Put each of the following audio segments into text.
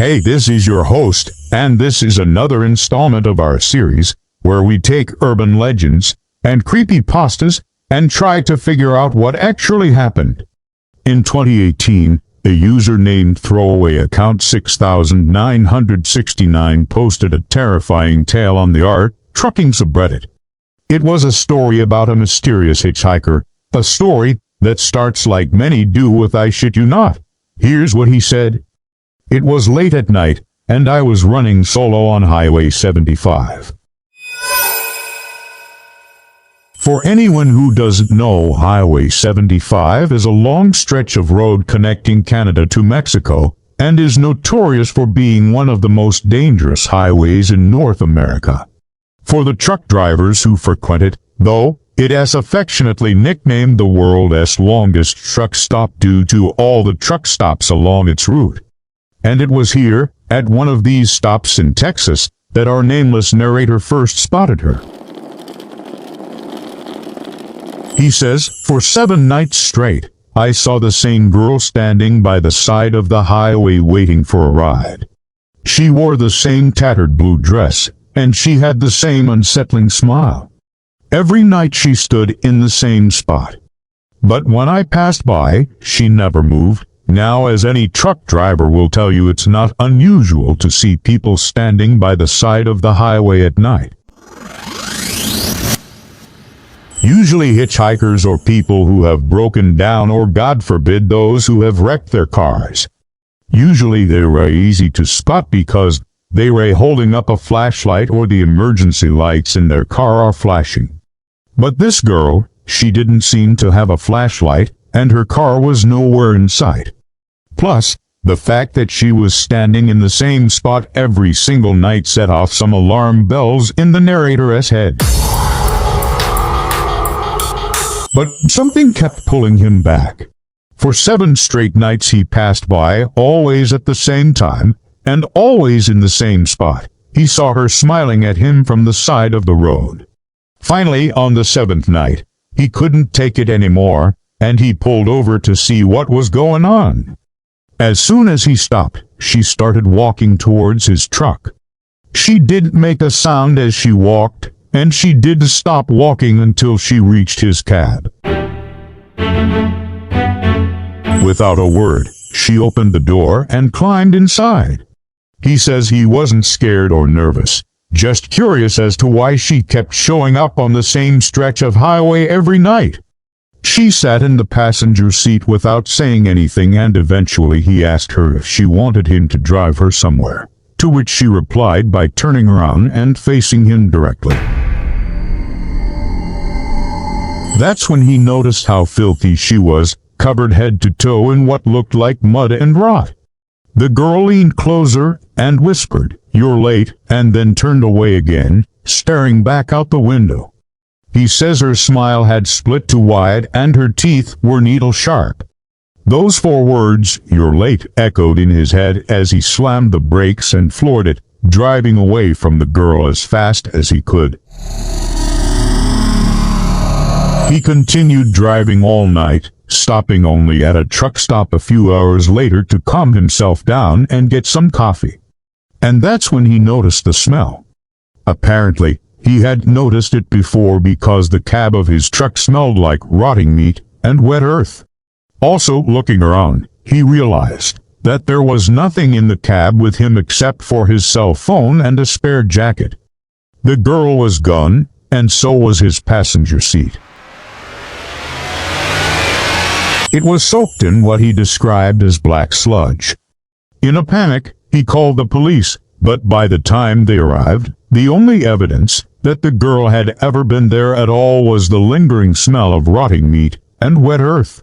Hey, this is your host, and this is another installment of our series where we take urban legends and creepypastas and try to figure out what actually happened. In 2018, a user named Throwaway Account 6969 posted a terrifying tale on the R-Trucking subreddit. It was a story about a mysterious hitchhiker, a story that starts like many do with "I shit you not." Here's what he said. It was late at night, and I was running solo on Highway 75. For anyone who doesn't know, Highway 75 is a long stretch of road connecting Canada to Mexico, and is notorious for being one of the most dangerous highways in North America. For the truck drivers who frequent it, though, it is affectionately nicknamed the world's longest truck stop due to all the truck stops along its route. And it was here, at one of these stops in Texas, that our nameless narrator first spotted her. He says, "For 7 nights straight, I saw the same girl standing by the side of the highway waiting for a ride. She wore the same tattered blue dress, and she had the same unsettling smile. Every night she stood in the same spot. But when I passed by, she never moved." Now, as any truck driver will tell you, it's not unusual to see people standing by the side of the highway at night. Usually hitchhikers or people who have broken down, or God forbid, those who have wrecked their cars. Usually they are easy to spot because they are holding up a flashlight or the emergency lights in their car are flashing. But this girl, she didn't seem to have a flashlight, and her car was nowhere in sight. Plus, the fact that she was standing in the same spot every single night set off some alarm bells in the narrator's head. But something kept pulling him back. For 7 straight nights he passed by, always at the same time, and always in the same spot. He saw her smiling at him from the side of the road. Finally, on the 7th night, he couldn't take it anymore, and he pulled over to see what was going on. As soon as he stopped, she started walking towards his truck. She didn't make a sound as she walked, and she didn't stop walking until she reached his cab. Without a word, she opened the door and climbed inside. He says he wasn't scared or nervous, just curious as to why she kept showing up on the same stretch of highway every night. She sat in the passenger seat without saying anything, and eventually he asked her if she wanted him to drive her somewhere, to which she replied by turning around and facing him directly. That's when he noticed how filthy she was, covered head to toe in what looked like mud and rot. The girl leaned closer and whispered, "You're late," and then turned away again, staring back out the window. He says her smile had split too wide and her teeth were needle-sharp. Those 4 words, "You're late," echoed in his head as he slammed the brakes and floored it, driving away from the girl as fast as he could. He continued driving all night, stopping only at a truck stop a few hours later to calm himself down and get some coffee. And that's when he noticed the smell. Apparently, he had noticed it before because the cab of his truck smelled like rotting meat and wet earth. Also, looking around, he realized that there was nothing in the cab with him except for his cell phone and a spare jacket. The girl was gone, and so was his passenger seat. It was soaked in what he described as black sludge. In a panic, he called the police, but by the time they arrived, the only evidence that the girl had ever been there at all was the lingering smell of rotting meat and wet earth.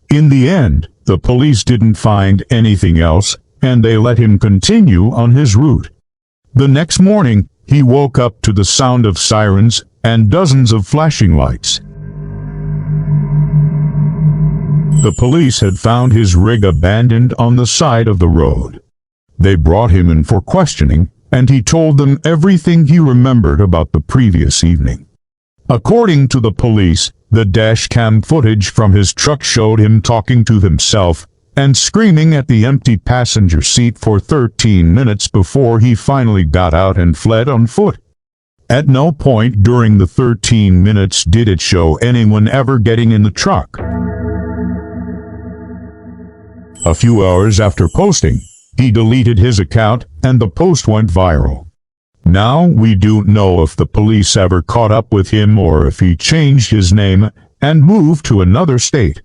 In the end, the police didn't find anything else, and they let him continue on his route. The next morning, he woke up to the sound of sirens and dozens of flashing lights. The police had found his rig abandoned on the side of the road. They brought him in for questioning, and he told them everything he remembered about the previous evening. According to the police, the dash cam footage from his truck showed him talking to himself and screaming at the empty passenger seat for 13 minutes before he finally got out and fled on foot. At no point during the 13 minutes did it show anyone ever getting in the truck. A few hours after posting, he deleted his account and the post went viral. Now we don't know if the police ever caught up with him or if he changed his name and moved to another state.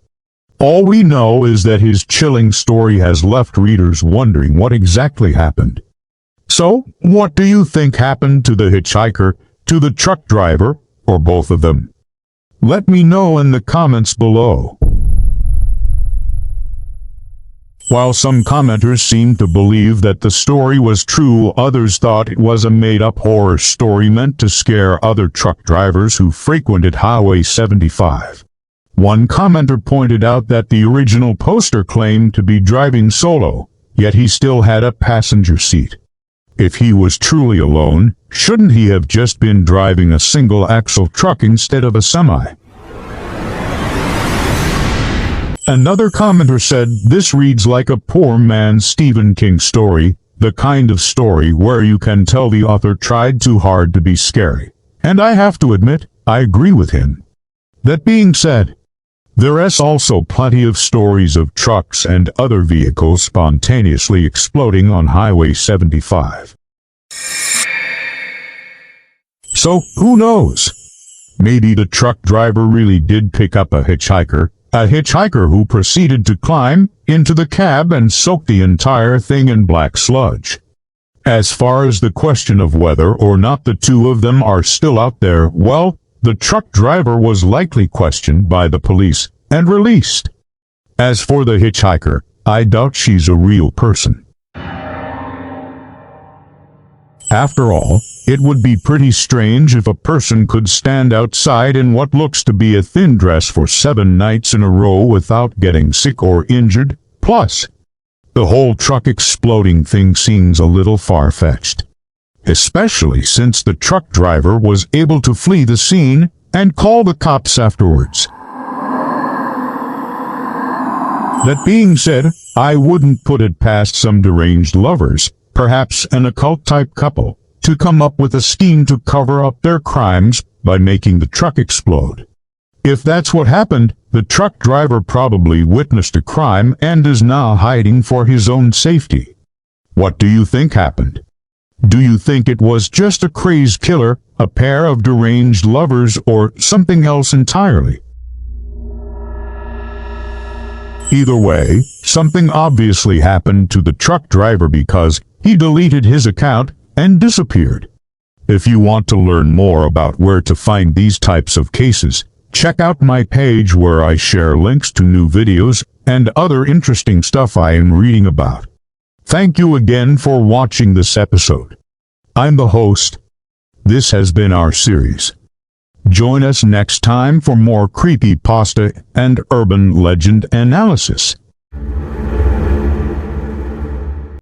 All we know is that his chilling story has left readers wondering what exactly happened. So, what do you think happened to the hitchhiker, to the truck driver, or both of them? Let me know in the comments below. While some commenters seemed to believe that the story was true, others thought it was a made-up horror story meant to scare other truck drivers who frequented Highway 75. One commenter pointed out that the original poster claimed to be driving solo, yet he still had a passenger seat. If he was truly alone, shouldn't he have just been driving a single-axle truck instead of a semi? Another commenter said, "This reads like a poor man's Stephen King story, the kind of story where you can tell the author tried too hard to be scary." And I have to admit, I agree with him. That being said, there is also plenty of stories of trucks and other vehicles spontaneously exploding on Highway 75. So, who knows? Maybe the truck driver really did pick up a hitchhiker who proceeded to climb into the cab and soak the entire thing in black sludge. As far as the question of whether or not the two of them are still out there, well, the truck driver was likely questioned by the police and released. As for the hitchhiker, I doubt she's a real person. After all, it would be pretty strange if a person could stand outside in what looks to be a thin dress for 7 nights in a row without getting sick or injured. Plus, the whole truck exploding thing seems a little far-fetched, especially since the truck driver was able to flee the scene and call the cops afterwards. That being said, I wouldn't put it past some deranged lovers, perhaps an occult-type couple, to come up with a scheme to cover up their crimes by making the truck explode. If that's what happened, the truck driver probably witnessed a crime and is now hiding for his own safety. What do you think happened? Do you think it was just a crazed killer, a pair of deranged lovers, or something else entirely? Either way, something obviously happened to the truck driver because he deleted his account and disappeared. If you want to learn more about where to find these types of cases, check out my page where I share links to new videos and other interesting stuff I am reading about. Thank you again for watching this episode. I'm the host. This has been our series. Join us next time for more creepypasta and urban legend analysis.